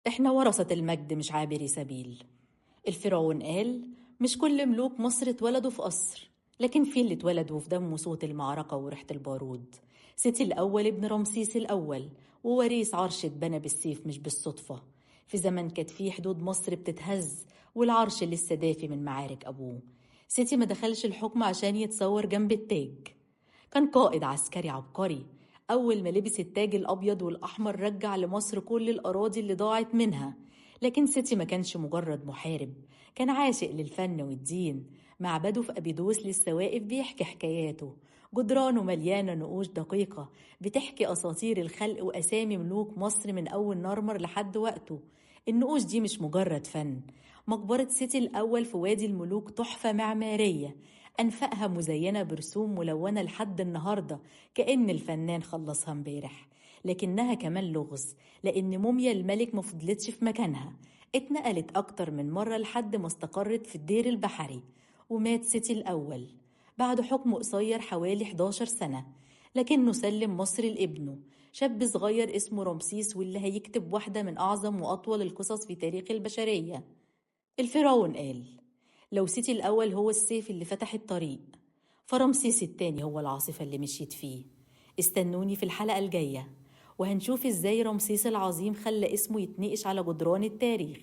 إحنا ورثة المجد مش عابري سبيل. الفرعون قال: مش كل ملوك مصر اتولدوا في قصر، لكن في اللي اتولدوا في دم صوت المعركة وريحة البارود. سيتي الأول ابن رمسيس الأول، ووريث عرش اتبنى بالسيف مش بالصدفة، في زمن كانت فيه حدود مصر بتتهز والعرش لسه دافي من معارك أبوه. سيتي ما دخلش الحكم عشان يتصور جنب التاج، كان قائد عسكري عبقري. أول ما لبس التاج الأبيض والأحمر رجع لمصر كل الأراضي اللي ضاعت منها. لكن سيتي ما كانش مجرد محارب، كان عاشق للفن والدين. معبده في أبيدوس لسه واقف بيحكي حكاياته، جدرانه مليانة نقوش دقيقة بتحكي أساطير الخلق وأسامي ملوك مصر من أول نرمر لحد وقته. النقوش دي مش مجرد فن، مقبرة سيتي الأول في وادي الملوك تحفة معمارية، أنفقها مزينة برسوم ملونة لحد النهاردة كأن الفنان خلصها امبارح. لكنها كمان لغز، لأن موميا الملك مفضلتش في مكانها، اتنقلت أكتر من مرة لحد ما استقرت في الدير البحري. ومات سيتي الأول بعد حكم قصير حوالي 11 سنة، لكنه سلم مصر لابنه، شاب صغير اسمه رمسيس، واللي هيكتب واحدة من أعظم وأطول القصص في تاريخ البشرية. الفرعون قال: لو سيتي الأول هو السيف اللي فتح الطريق، فرمسيس التاني هو العاصفة اللي مشيت فيه. استنوني في الحلقة الجاية وهنشوف ازاي رمسيس العظيم خلى اسمه يتنقش على جدران التاريخ.